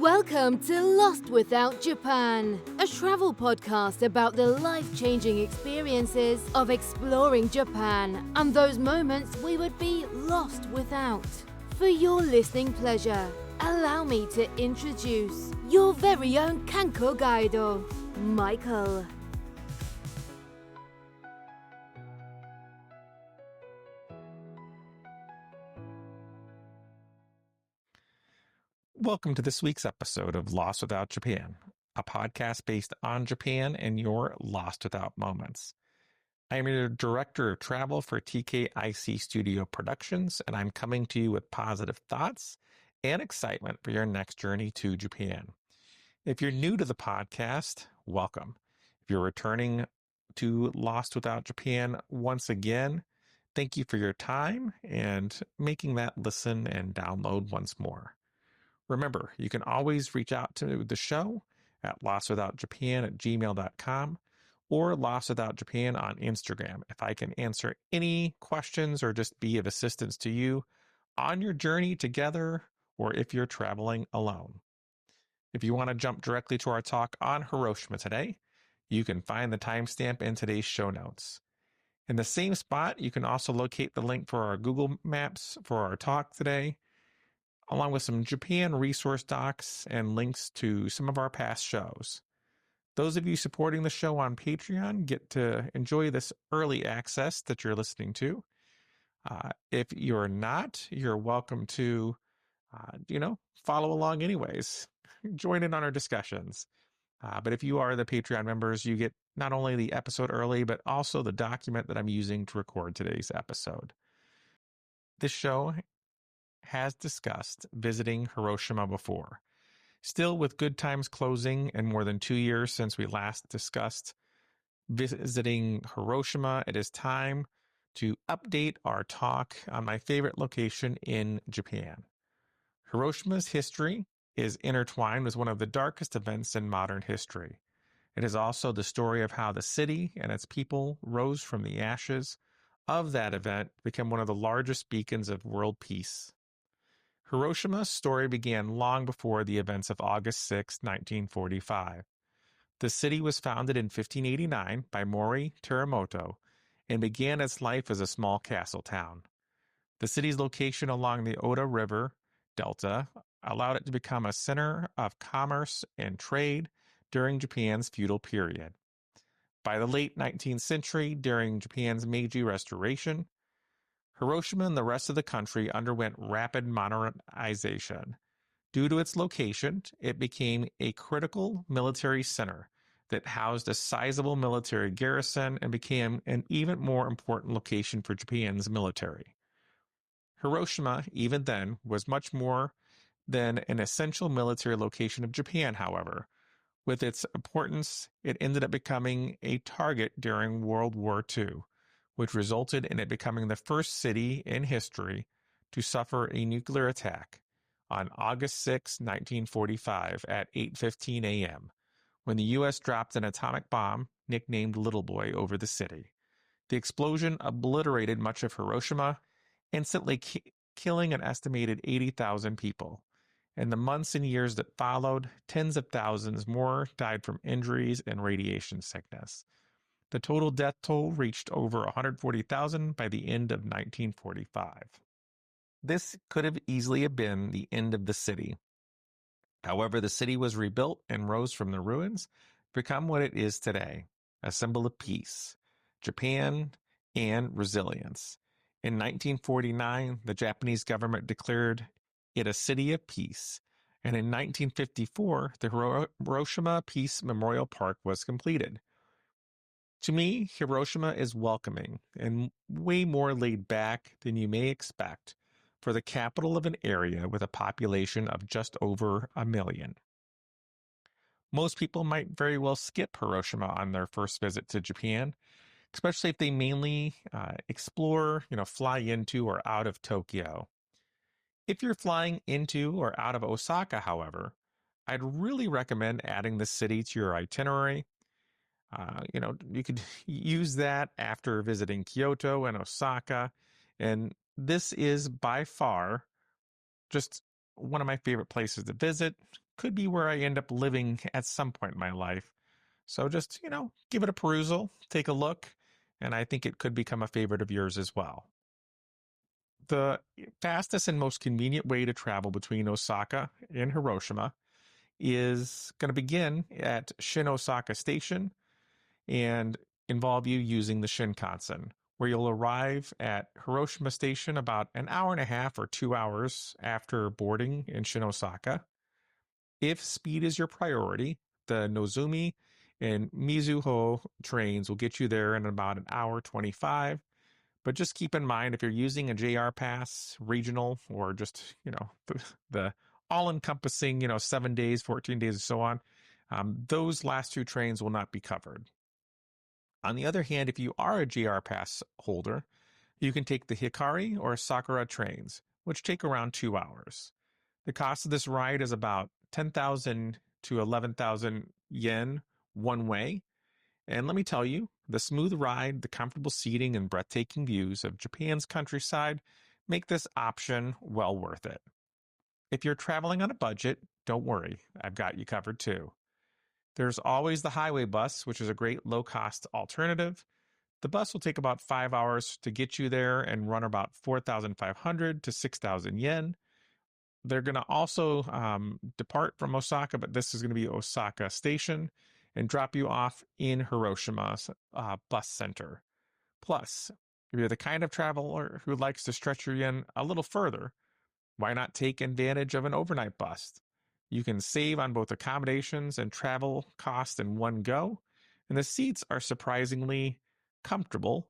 Welcome to Lost Without Japan, a travel podcast about the life-changing experiences of exploring Japan and those moments we would be lost without. For your listening pleasure, allow me to introduce your very own Kanko Guido, Michael. Welcome to this week's episode of Lost Without Japan, a podcast based on Japan and your Lost Without moments. I am your director of travel for TKIC Studio Productions, and I'm coming to you with positive thoughts and excitement for your next journey to Japan. If you're new to the podcast, welcome. If you're returning to Lost Without Japan once again, thank you for your time and making that listen and download once more. Remember, you can always reach out to the show at lostwithoutjapan@gmail.com or lostwithoutjapan on Instagram if I can answer any questions or just be of assistance to you on your journey together or if you're traveling alone. If you want to jump directly to our talk on Hiroshima today, you can find the timestamp in today's show notes. In the same spot, you can also locate the link for our Google Maps for our talk today, along with some Japan resource docs and links to some of our past shows. Those of you supporting the show on Patreon get to enjoy this early access that you're listening to. If you're not, you're welcome to, follow along anyways. Join in on our discussions. But if you are the Patreon members, you get not only the episode early, but also the document that I'm using to record today's episode. This show has discussed visiting Hiroshima before. Still, with good times closing and more than 2 years since we last discussed visiting Hiroshima, it is time to update our talk on my favorite location in Japan. Hiroshima's history is intertwined with one of the darkest events in modern history. It is also the story of how the city and its people rose from the ashes of that event to become one of the largest beacons of world peace. Hiroshima's story began long before the events of August 6, 1945. The city was founded in 1589 by Mori Teramoto and began its life as a small castle town. The city's location along the Oda River Delta allowed it to become a center of commerce and trade during Japan's feudal period. By the late 19th century, during Japan's Meiji Restoration, Hiroshima and the rest of the country underwent rapid modernization. Due to its location, it became a critical military center that housed a sizable military garrison and became an even more important location for Japan's military. Hiroshima, even then, was much more than an essential military location of Japan, however. With its importance, it ended up becoming a target during World War II, which resulted in it becoming the first city in history to suffer a nuclear attack on August 6, 1945 at 8:15 a.m., when the U.S. dropped an atomic bomb nicknamed Little Boy over the city. The explosion obliterated much of Hiroshima, instantly killing an estimated 80,000 people. In the months and years that followed, tens of thousands more died from injuries and radiation sickness. The total death toll reached over 140,000 by the end of 1945. This could have easily been the end of the city. However, the city was rebuilt and rose from the ruins to become what it is today, a symbol of peace, Japan, and resilience. In 1949, the Japanese government declared it a city of peace, and in 1954, the Hiroshima Peace Memorial Park was completed. To me, Hiroshima is welcoming and way more laid back than you may expect for the capital of an area with a population of just over 1 million. Most people might very well skip Hiroshima on their first visit to Japan, especially if they mainly explore, fly into or out of Tokyo. If you're flying into or out of Osaka, however, I'd really recommend adding the city to your itinerary. You could use that after visiting Kyoto and Osaka. And this is by far just one of my favorite places to visit. Could be where I end up living at some point in my life. So just, give it a perusal, take a look, and I think it could become a favorite of yours as well. The fastest and most convenient way to travel between Osaka and Hiroshima is going to begin at Shin Osaka Station and involve you using the Shinkansen, where you'll arrive at Hiroshima Station about an hour and a half or 2 hours after boarding in Shin Osaka. If speed is your priority, the Nozumi and Mizuho trains will get you there in about an hour 25. But just keep in mind if you're using a JR Pass, regional, or just, the all-encompassing, 7 days, 14 days, and so on, those last two trains will not be covered. On the other hand, if you are a JR Pass holder, you can take the Hikari or Sakura trains, which take around 2 hours. The cost of this ride is about 10,000 to 11,000 yen one way. And let me tell you, the smooth ride, the comfortable seating, and breathtaking views of Japan's countryside make this option well worth it. If you're traveling on a budget, don't worry, I've got you covered too. There's always the highway bus, which is a great low-cost alternative. The bus will take about 5 hours to get you there and run about 4,500 to 6,000 yen. They're going to also depart from Osaka, but this is going to be Osaka Station and drop you off in Hiroshima's bus center. Plus, if you're the kind of traveler who likes to stretch your yen a little further, why not take advantage of an overnight bus? You can save on both accommodations and travel costs in one go, and the seats are surprisingly comfortable.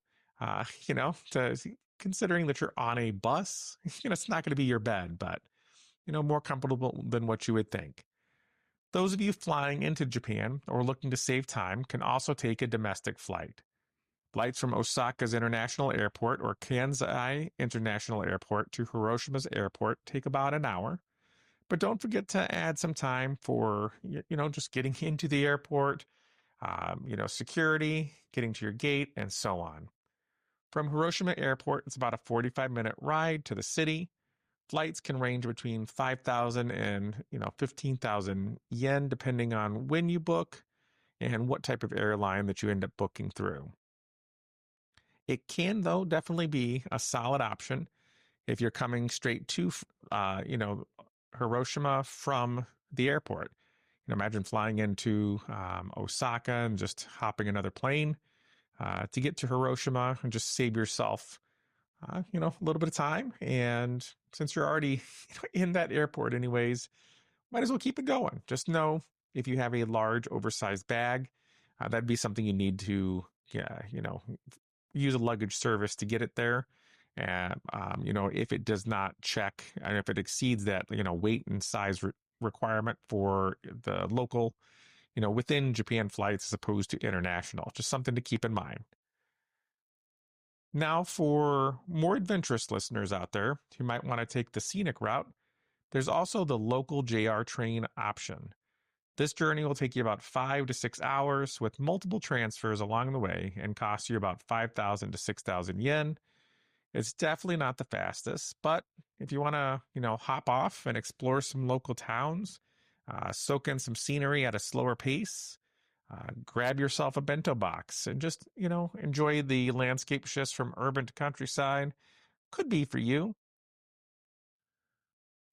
Considering that you're on a bus, it's not going to be your bed, but more comfortable than what you would think. Those of you flying into Japan or looking to save time can also take a domestic flight. Flights from Osaka's International Airport or Kansai International Airport to Hiroshima's airport take about an hour. But don't forget to add some time for, just getting into the airport, security, getting to your gate, and so on. From Hiroshima Airport, it's about a 45-minute ride to the city. Flights can range between 5,000 and 15,000 yen, depending on when you book and what type of airline that you end up booking through. It can, though, definitely be a solid option if you're coming straight to, Hiroshima from the airport. Imagine flying into Osaka and just hopping another plane to get to Hiroshima and just save yourself a little bit of time. And since you're already in that airport anyways, might as well keep it going. Just know if you have a large oversized bag, that'd be something you need to, use a luggage service to get it there. And, if it does not check and if it exceeds that, weight and size requirement for the local, within Japan flights as opposed to international, just something to keep in mind. Now, for more adventurous listeners out there who might want to take the scenic route, there's also the local JR train option. This journey will take you about 5 to 6 hours with multiple transfers along the way and cost you about 5,000 to 6,000 yen. It's definitely not the fastest, but if you want to, hop off and explore some local towns, soak in some scenery at a slower pace, grab yourself a bento box and just, enjoy the landscape shifts from urban to countryside, could be for you.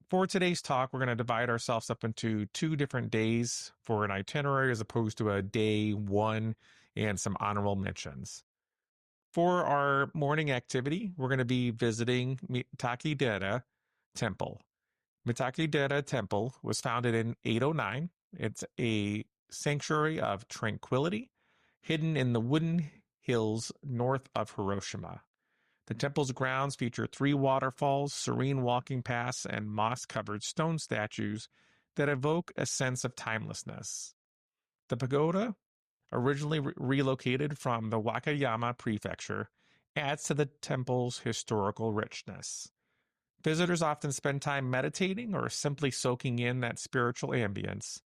For today's talk, we're going to divide ourselves up into 2 different days for an itinerary as opposed to a day one and some honorable mentions. For our morning activity, we're going to be visiting Mitake-dera Temple. Mitake-dera Temple was founded in 809. It's a sanctuary of tranquility hidden in the wooden hills north of Hiroshima. The temple's grounds feature 3 waterfalls, serene walking paths, and moss-covered stone statues that evoke a sense of timelessness. The pagoda, originally relocated from the Wakayama prefecture, adds to the temple's historical richness. Visitors often spend time meditating or simply soaking in that spiritual ambience.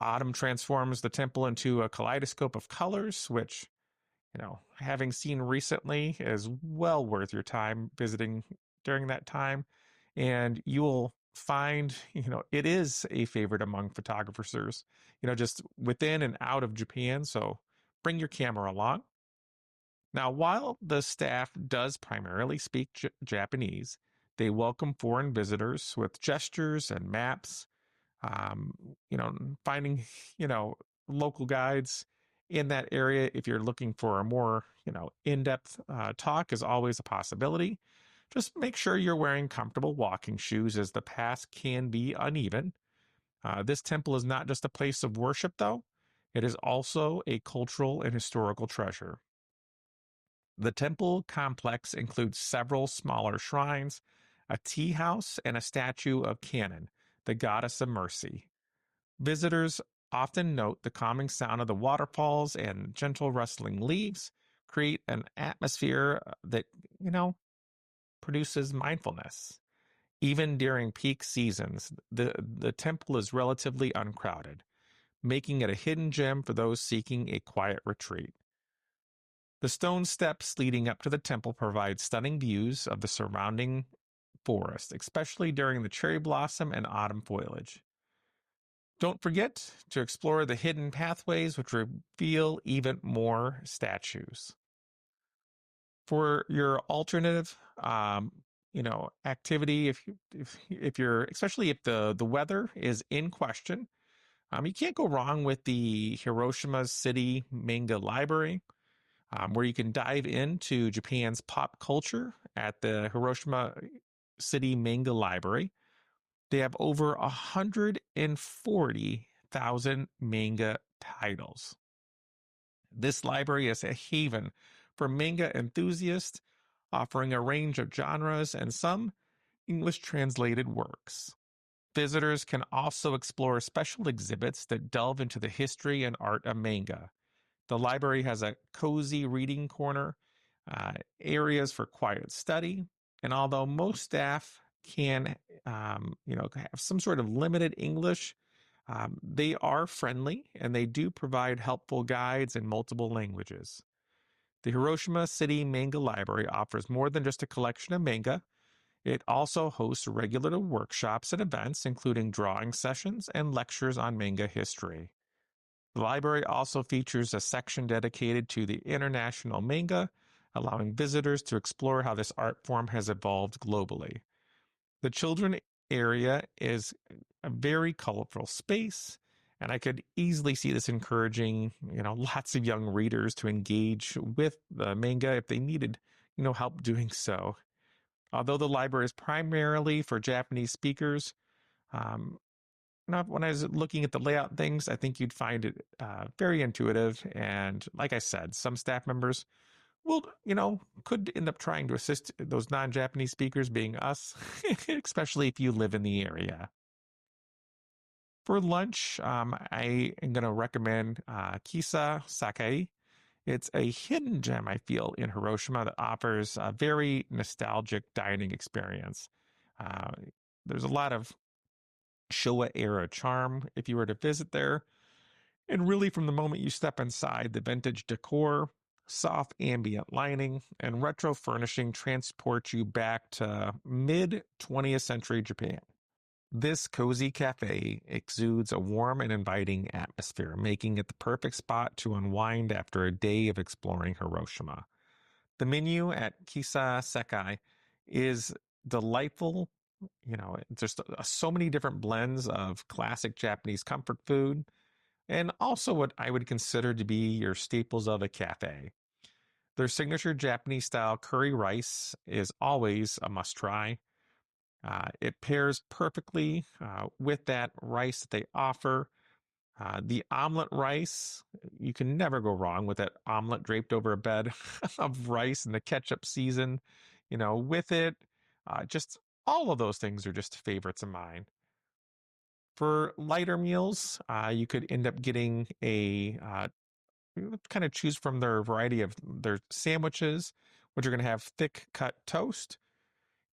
Autumn transforms the temple into a kaleidoscope of colors, which, having seen recently, is well worth your time visiting during that time. And you will find, it is a favorite among photographers, just within and out of Japan. So bring your camera along. Now, while the staff does primarily speak Japanese, they welcome foreign visitors with gestures and maps. Um, Finding, you know, local guides in that area if you're looking for a more, in-depth talk is always a possibility. Just make sure you're wearing comfortable walking shoes as the path can be uneven. This temple is not just a place of worship, though. It is also a cultural and historical treasure. The temple complex includes several smaller shrines, a tea house, and a statue of Kannon, the goddess of mercy. Visitors often note the calming sound of the waterfalls and gentle rustling leaves create an atmosphere that, you know, produces mindfulness. Even during peak seasons, the temple is relatively uncrowded, making it a hidden gem for those seeking a quiet retreat. The stone steps leading up to the temple provide stunning views of the surrounding forest, especially during the cherry blossom and autumn foliage. Don't forget to explore the hidden pathways, which reveal even more statues. For your alternative, activity, if you're, especially if the weather is in question, you can't go wrong with the Hiroshima City Manga Library, where you can dive into Japan's pop culture at the Hiroshima City Manga Library. They have over 140,000 manga titles. This library is a haven for manga enthusiasts, offering a range of genres and some English translated works. Visitors can also explore special exhibits that delve into the history and art of manga. The library has a cozy reading corner, areas for quiet study, and although most staff can, have some sort of limited English, they are friendly and they do provide helpful guides in multiple languages. The Hiroshima City Manga Library offers more than just a collection of manga. It also hosts regular workshops and events, including drawing sessions and lectures on manga history. The library also features a section dedicated to the international manga, allowing visitors to explore how this art form has evolved globally. The children area is a very colorful space, and I could easily see this encouraging, lots of young readers to engage with the manga if they needed, help doing so. Although the library is primarily for Japanese speakers, when I was looking at the layout things, I think you'd find it very intuitive. And like I said, some staff members will, could end up trying to assist those non-Japanese speakers, being us, especially if you live in the area. For lunch, I am going to recommend Kisa Sakai. It's a hidden gem, I feel, in Hiroshima that offers a very nostalgic dining experience. There's a lot of Showa era charm if you were to visit there. And really, from the moment you step inside, the vintage decor, soft ambient lighting, and retro furnishing transport you back to mid 20th century Japan. This cozy cafe exudes a warm and inviting atmosphere, making it the perfect spot to unwind after a day of exploring Hiroshima. The menu at Kisa Sekai is delightful. There's so many different blends of classic Japanese comfort food and also what I would consider to be your staples of a cafe. Their signature Japanese style curry rice is always a must try. It pairs perfectly with that rice that they offer. The omelet rice, you can never go wrong with that omelet draped over a bed of rice and the ketchup season, with it. Just all of those things are just favorites of mine. For lighter meals, you could end up getting kind of choose from their variety of their sandwiches, which are going to have thick cut toast.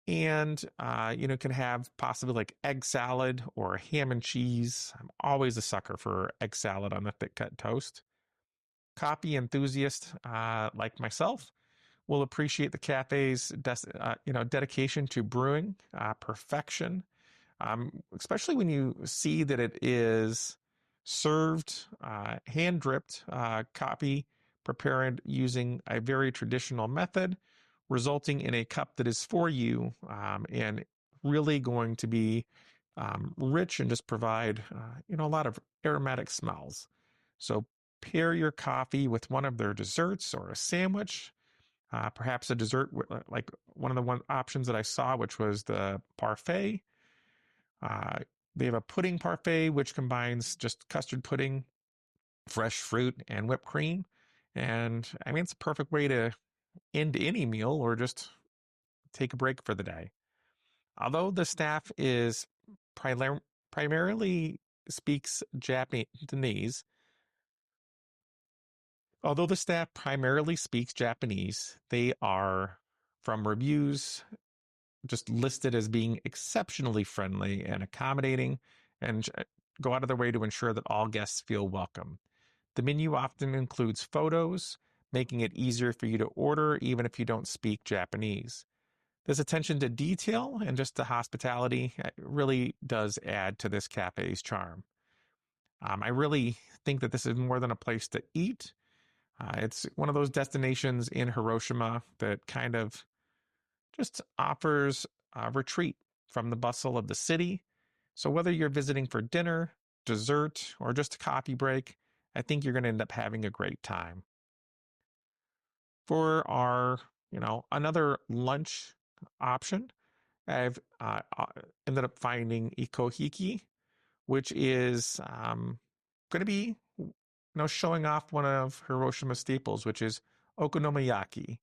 And, can have possibly like egg salad or ham and cheese. I'm always a sucker for egg salad on the thick cut toast. Coffee enthusiasts like myself will appreciate the cafe's dedication to brewing perfection. especially when you see that it is served, hand dripped coffee prepared using a very traditional method, resulting in a cup that is for you and really going to be rich and just provide a lot of aromatic smells. So pair your coffee with one of their desserts or a sandwich, perhaps a dessert like one of the options that I saw, which was the parfait. Uh, they have a pudding parfait, which combines just custard pudding, fresh fruit, and whipped cream. And I mean, it's a perfect way to end any meal or just take a break for the day. Although the staff is primarily speaks Japanese, they are, from reviews, just listed as being exceptionally friendly and accommodating and go out of their way to ensure that all guests feel welcome. The menu often includes photos, making it easier for you to order even if you don't speak Japanese. This attention to detail and just the hospitality really does add to this cafe's charm. I really think that this is more than a place to eat. It's one of those destinations in Hiroshima that kind of just offers a retreat from the bustle of the city. So whether you're visiting for dinner, dessert, or just a coffee break, I think you're going to end up having a great time. For our, another lunch option, I've ended up finding ikohiki, which is going to be, showing off one of Hiroshima staples, which is okonomiyaki.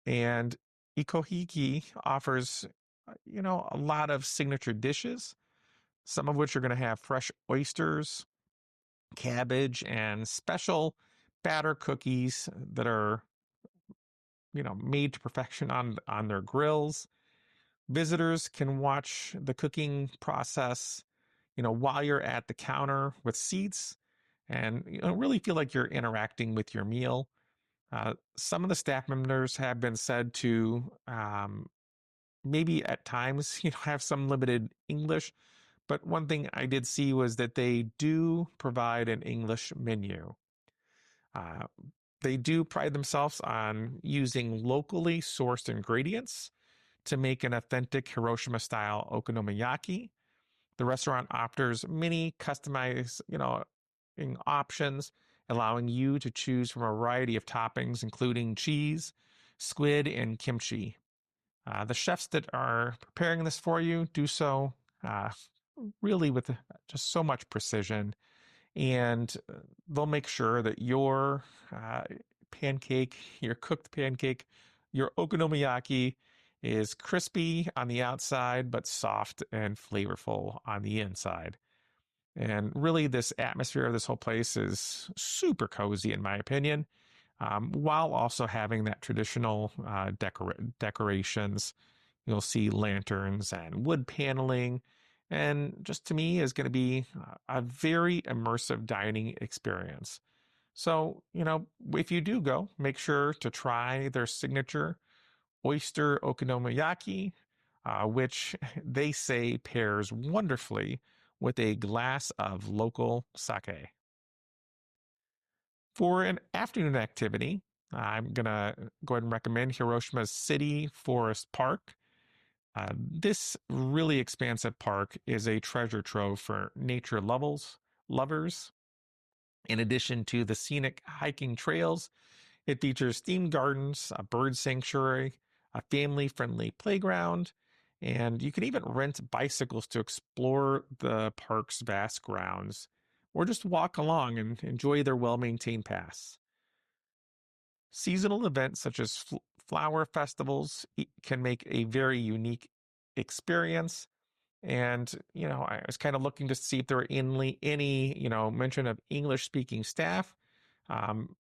And ikohiki offers, a lot of signature dishes, some of which are going to have fresh oysters, cabbage, and special batter cookies that are, made to perfection on their grills. Visitors can watch the cooking process, while you're at the counter with seats and really feel like you're interacting with your meal. Some of the staff members have been said to maybe at times, have some limited English. But one thing I did see was that they do provide an English menu. Uh, they do pride themselves on using locally sourced ingredients to make an authentic Hiroshima style okonomiyaki. The restaurant offers many customized, options, allowing you to choose from a variety of toppings, including cheese, squid, and kimchi. The chefs that are preparing this for you do so uh, really with just so much precision, and they'll make sure that your pancake, your cooked pancake, your okonomiyaki is crispy on the outside, but soft and flavorful on the inside. And really, this atmosphere of this whole place is super cozy, in my opinion, while also having that traditional decorations. You'll see lanterns and wood paneling, and just to me is going to be a very immersive dining experience. So, if you do go, make sure to try their signature oyster okonomiyaki, which they say pairs wonderfully with a glass of local sake. For an afternoon activity, I'm going to go ahead and recommend Hiroshima's City Forest Park. This really expansive park is a treasure trove for nature lovers. In addition to the scenic hiking trails, it features themed gardens, a bird sanctuary, a family-friendly playground, and you can even rent bicycles to explore the park's vast grounds, or just walk along and enjoy their well-maintained paths. Seasonal events such as flower festivals can make a very unique experience. And, I was kind of looking to see if there were any mention of English speaking staff. Um,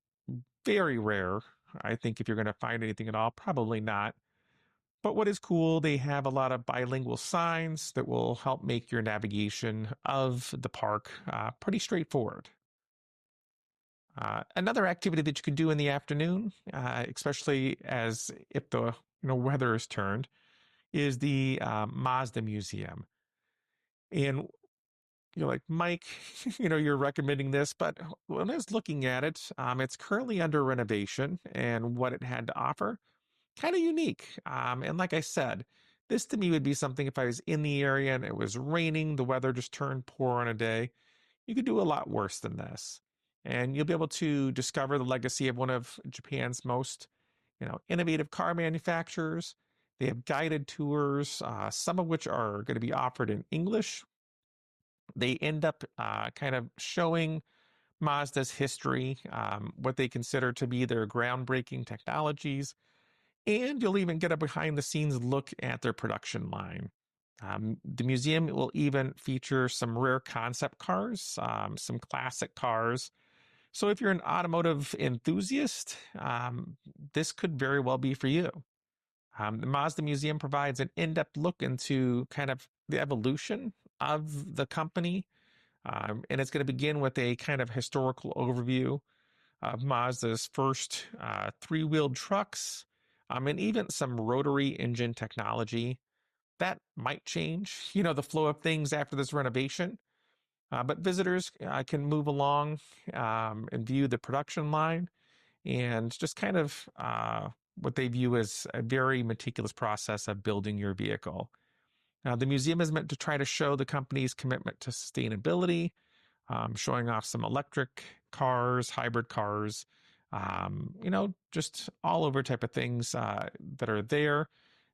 Very rare. I think if you're going to find anything at all, probably not. But what is cool, they have a lot of bilingual signs that will help make your navigation of the park pretty straightforward. Another activity that you can do in the afternoon, especially as if the weather is turned, is the Mazda Museum. And you're like, Mike, you're recommending this, but when I was looking at it, it's currently under renovation, and what it had to offer, kind of unique. And like I said, this to me would be something if I was in the area and it was raining, the weather just turned poor on a day. You could do a lot worse than this. And you'll be able to discover the legacy of one of Japan's most, innovative car manufacturers. They have guided tours, some of which are going to be offered in English. They end up kind of showing Mazda's history, what they consider to be their groundbreaking technologies, and you'll even get a behind the scenes look at their production line. The museum will even feature some rare concept cars, some classic cars. So if you're an automotive enthusiast, this could very well be for you. The Mazda Museum provides an in-depth look into kind of the evolution of the company, and it's going to begin with a kind of historical overview of Mazda's first three-wheeled trucks, and even some rotary engine technology. That might change, the flow of things after this renovation. But visitors can move along and view the production line and just kind of what they view as a very meticulous process of building your vehicle. Now, the museum is meant to try to show the company's commitment to sustainability, showing off some electric cars, hybrid cars, just all over type of things that are there.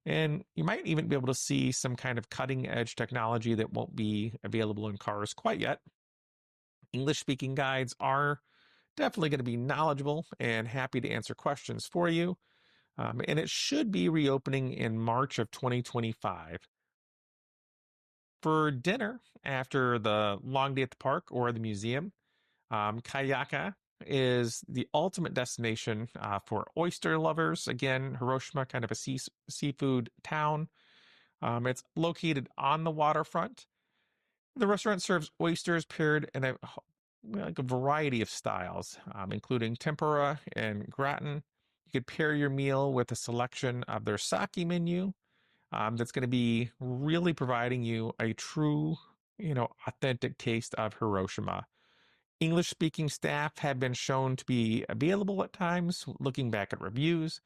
And you might even be able to see some kind of cutting edge technology that won't be available in cars quite yet. English speaking guides are definitely going to be knowledgeable and happy to answer questions for you. And it should be reopening in March of 2025. For dinner after the long day at the park or the museum, Kayaka is the ultimate destination for oyster lovers. Again, Hiroshima, kind of a seafood town. It's located on the waterfront. The restaurant serves oysters paired in like a variety of styles, including tempura and gratin. You could pair your meal with a selection of their sake menu, that's going to be really providing you a true, authentic taste of Hiroshima. English speaking staff have been shown to be available at times, looking back at reviews.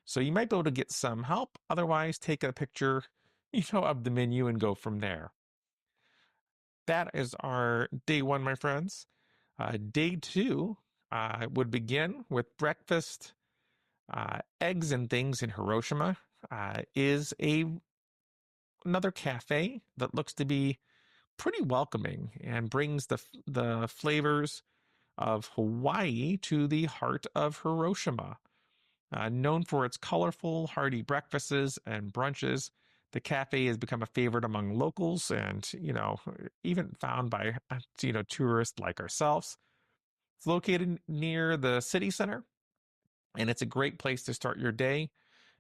So you might be able to get some help. Otherwise, take a picture, of the menu and go from there. That is our day one, my friends. Day two would begin with breakfast. Eggs and Things in Hiroshima is another cafe that looks to be pretty welcoming and brings the flavors of Hawaii to the heart of Hiroshima. Known for its colorful, hearty breakfasts and brunches, the cafe has become a favorite among locals and, even found by, tourists like ourselves. It's located near the city center, and it's a great place to start your day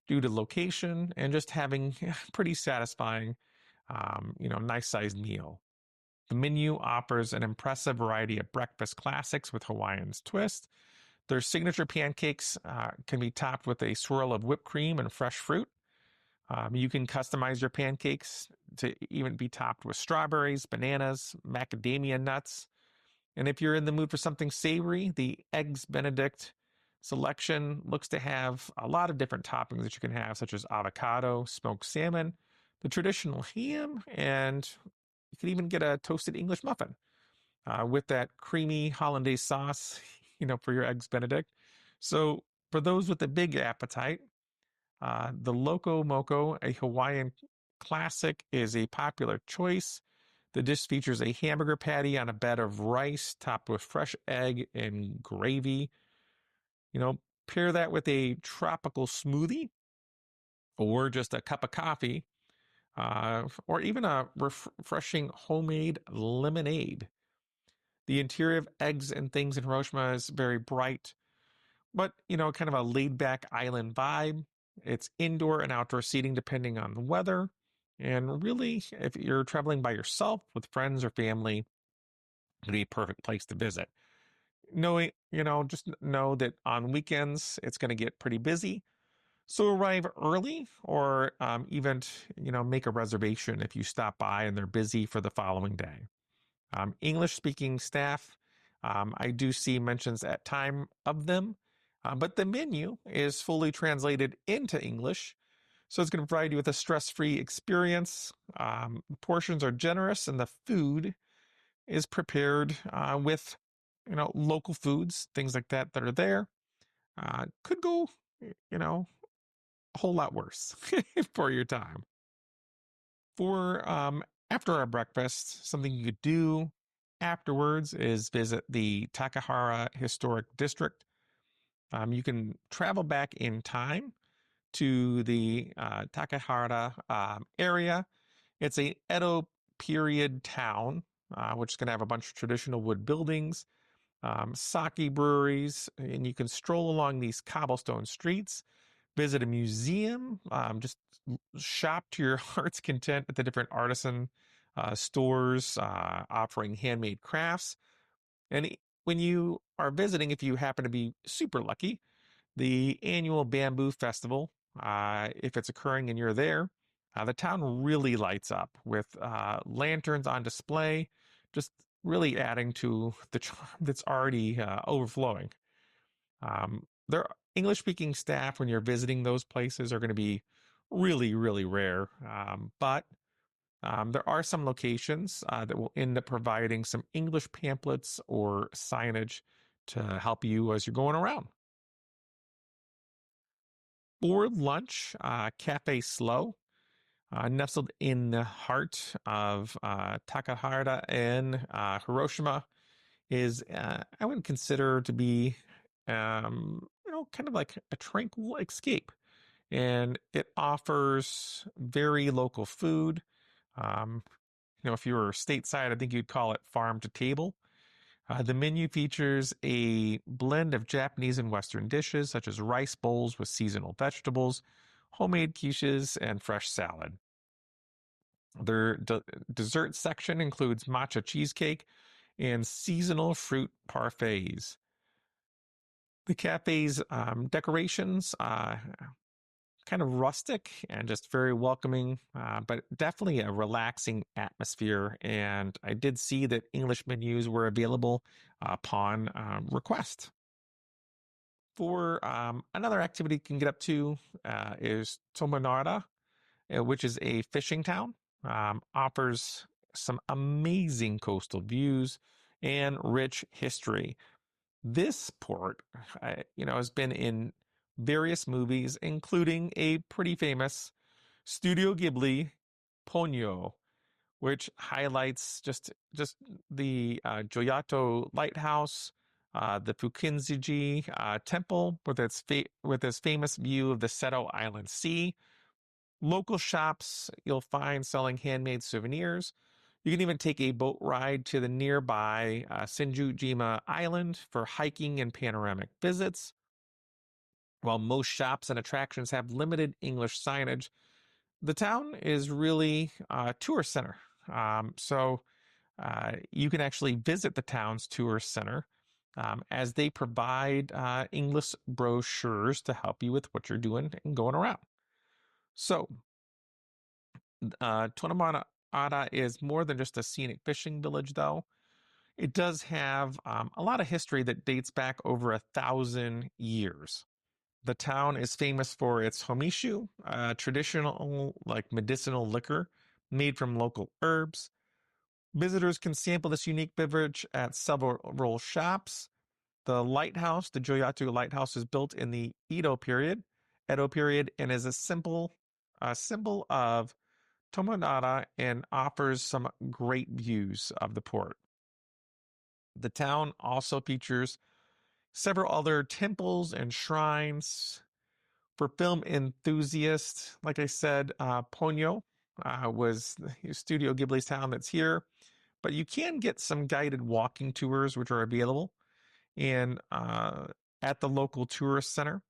due to location and just having pretty satisfying, nice sized meal. The menu offers an impressive variety of breakfast classics with Hawaiian's twist. Their signature pancakes can be topped with a swirl of whipped cream and fresh fruit. You can customize your pancakes to even be topped with strawberries, bananas, macadamia nuts. And if you're in the mood for something savory, the Eggs Benedict selection looks to have a lot of different toppings that you can have, such as avocado, smoked salmon, the traditional ham, and you can even get a toasted English muffin with that creamy hollandaise sauce, for your Eggs Benedict. So for those with a big appetite, the Loco Moco, a Hawaiian classic, is a popular choice. The dish features a hamburger patty on a bed of rice topped with fresh egg and gravy. Pair that with a tropical smoothie or just a cup of coffee, or even a refreshing homemade lemonade. The interior of Eggs and Things in Hiroshima is very bright, but, kind of a laid back island vibe. It's indoor and outdoor seating depending on the weather. And really, if you're traveling by yourself with friends or family, it'd be a perfect place to visit. Knowing, just know that on weekends it's going to get pretty busy. So arrive early or even, make a reservation if you stop by and they're busy for the following day. English speaking staff, I do see mentions at time of them, but the menu is fully translated into English. So it's going to provide you with a stress-free experience. Portions are generous and the food is prepared with, local foods, things like that are there. Could go, a whole lot worse for your time. For after our breakfast, something you could do afterwards is visit the Takahara Historic District. You can travel back in time to the Takahara area. It's a Edo period town, which is going to have a bunch of traditional wood buildings, sake breweries, and you can stroll along these cobblestone streets, visit a museum, just shop to your heart's content at the different artisan stores offering handmade crafts. And when you are visiting, if you happen to be super lucky, the annual Bamboo Festival, if it's occurring and you're there, the town really lights up with lanterns on display, just really adding to the charm that's already overflowing. Their English speaking staff, when you're visiting those places, are going to be really, really rare. But there are some locations that will end up providing some English pamphlets or signage to help you as you're going around. For lunch, Cafe Slow, nestled in the heart of Takahara in Hiroshima, is I would consider to be, kind of like a tranquil escape, and it offers very local food. Um, if you were stateside, I think you'd call it farm to table. The menu features a blend of Japanese and Western dishes, such as rice bowls with seasonal vegetables, homemade quiches, and fresh salad. Their dessert section includes matcha cheesecake and seasonal fruit parfaits. The cafe's decorations, kind of rustic and just very welcoming, but definitely a relaxing atmosphere. And I did see that English menus were available upon request. For another activity you can get up to is Tomonara, which is a fishing town. Offers some amazing coastal views and rich history. This port, has been in various movies, including a pretty famous Studio Ghibli Ponyo, which highlights just the Joyato Lighthouse, the Fukinzuji Temple with its famous view of the Seto Island Sea. Local shops you'll find selling handmade souvenirs. You can even take a boat ride to the nearby Senjujima Island for hiking and panoramic visits. While most shops and attractions have limited English signage, the town is really a tourist center. So you can actually visit the town's tourist center as they provide English brochures to help you with what you're doing and going around. So, Tonamana is more than just a scenic fishing village, though. It does have a lot of history that dates back over 1,000 years. The town is famous for its homishu, traditional like medicinal liquor made from local herbs. Visitors can sample this unique beverage at several shops. The lighthouse, the Joyatu Lighthouse, is built in the Edo period, and is a symbol of Tomonara and offers some great views of the port. The town also features several other temples and shrines. For film enthusiasts, like I said, Ponyo was the Studio Ghibli's town that's here, but you can get some guided walking tours, which are available in at the local tourist center.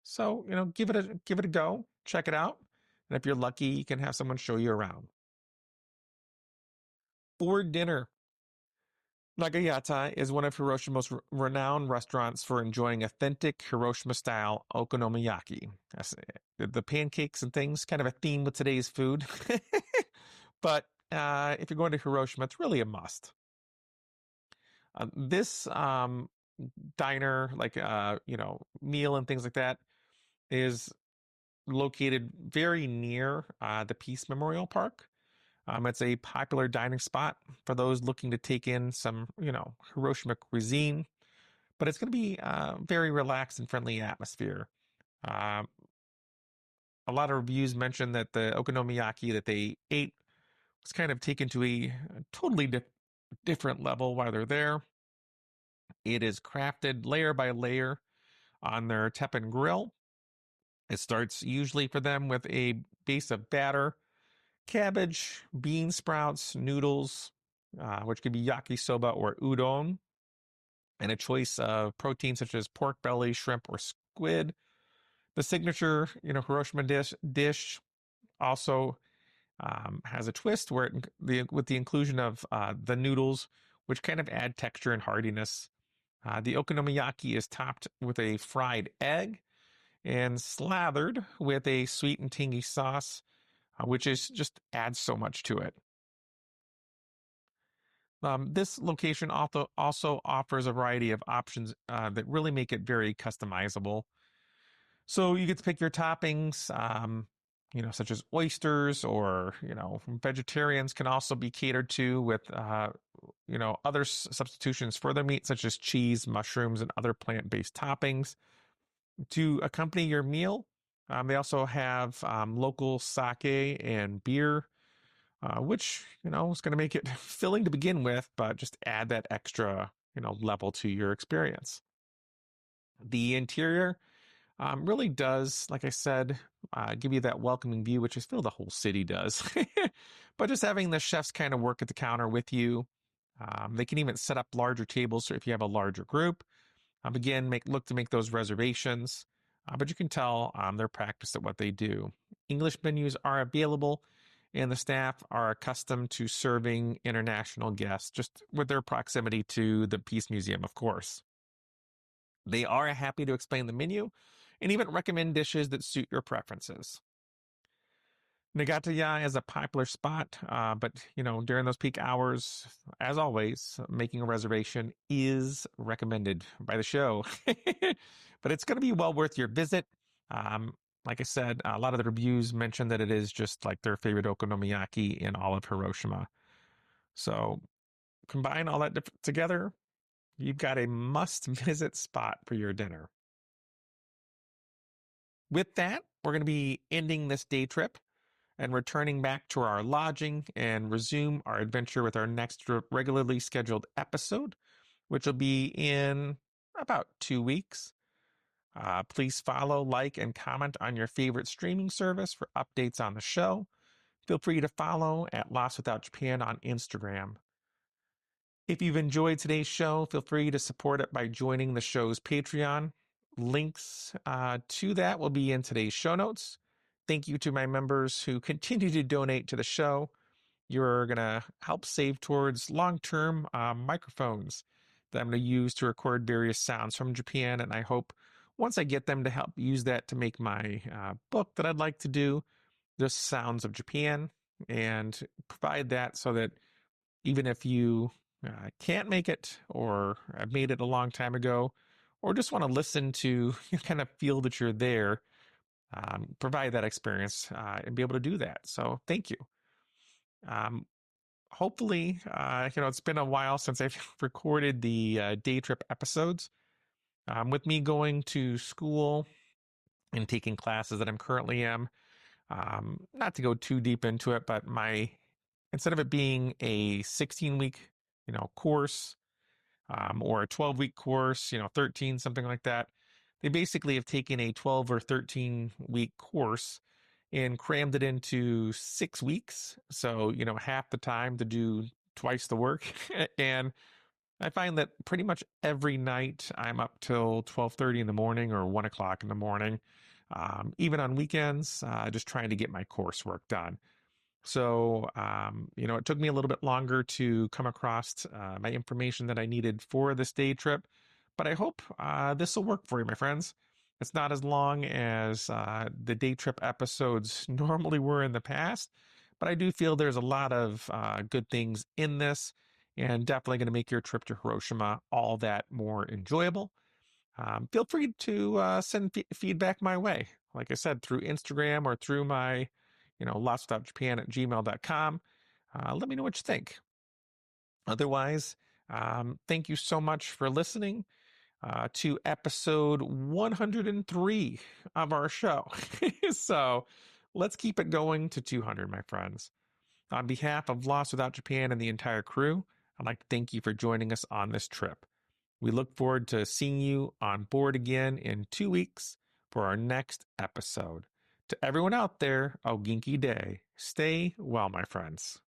So give it a go, check it out, and if you're lucky, you can have someone show you around. For dinner, Nagayata is one of Hiroshima's renowned restaurants for enjoying authentic Hiroshima-style okonomiyaki. The pancakes and things, kind of a theme with today's food. But if you're going to Hiroshima, it's really a must. This diner, like meal and things like that, is located very near the Peace Memorial Park. It's a popular dining spot for those looking to take in some, Hiroshima cuisine, but it's going to be a very relaxed and friendly atmosphere. Uh, a lot of reviews mention that the okonomiyaki that they ate was kind of taken to a totally different level while they're there. It is crafted layer by layer on their teppanyaki grill. It starts usually for them with a base of batter, cabbage, bean sprouts, noodles, which could be yakisoba or udon, and a choice of proteins such as pork belly, shrimp, or squid. The signature, Hiroshima dish also has a twist where with the inclusion of the noodles, which kind of add texture and hardiness. The okonomiyaki is topped with a fried egg and slathered with a sweet and tangy sauce, which is just adds so much to it. This location also offers a variety of options that really make it very customizable. So you get to pick your toppings, such as oysters, or vegetarians can also be catered to with other substitutions for their meat, such as cheese, mushrooms, and other plant-based toppings. To accompany your meal, they also have local sake and beer, which is going to make it filling to begin with, but just add that extra level to your experience. The interior really does, like I said, give you that welcoming view, which I feel the whole city does. But just having the chefs kind of work at the counter with you, they can even set up larger tables if you have a larger group. Again, look to make those reservations, but you can tell they're practiced at what they do. English menus are available, and the staff are accustomed to serving international guests, just with their proximity to the Peace Museum, of course. They are happy to explain the menu and even recommend dishes that suit your preferences. Nagataya is a popular spot, but during those peak hours, as always, making a reservation is recommended by the show. But it's going to be well worth your visit. Like I said, a lot of the reviews mention that it is just like their favorite okonomiyaki in all of Hiroshima. So combine all that together, you've got a must-visit spot for your dinner. With that, we're going to be ending this day trip and returning back to our lodging and resume our adventure with our next regularly scheduled episode, which will be in about 2 weeks. Please follow, like, and comment on your favorite streaming service for updates on the show. Feel free to follow at Lost Without Japan on Instagram. If you've enjoyed today's show, feel free to support it by joining the show's Patreon. Links to that will be in today's show notes. Thank you to my members who continue to donate to the show. You're going to help save towards long-term microphones that I'm going to use to record various sounds from Japan. And I hope once I get them to help use that to make my book that I'd like to do, the Sounds of Japan, and provide that so that even if you can't make it or have made it a long time ago, or just want to listen to kind of feel that you're there, provide that experience and be able to do that. So thank you. Hopefully, it's been a while since I've recorded the day trip episodes. With me going to school and taking classes that I'm currently am, not to go too deep into it, but instead of it being a 16-week, course, or a 12-week course, 13, something like that, they basically have taken a 12 or 13-week course and crammed it into 6 weeks. So, half the time to do twice the work. And I find that pretty much every night I'm up till 12:30 in the morning or 1 o'clock in the morning, even on weekends, just trying to get my coursework done. So, it took me a little bit longer to come across my information that I needed for this day trip, but I hope this will work for you, my friends. It's not as long as the day trip episodes normally were in the past, but I do feel there's a lot of good things in this and definitely going to make your trip to Hiroshima all that more enjoyable. Feel free to send feedback my way. Like I said, through Instagram or through my, lostwithoutjapan at gmail.com. Let me know what you think. Otherwise, thank you so much for listening to episode 103 of our show. So let's keep it going to 200, my friends. On behalf of Lost Without Japan and the entire crew, I'd like to thank you for joining us on this trip. We look forward to seeing you on board again in 2 weeks for our next episode. To everyone out there, Oginki Day. Stay well, my friends.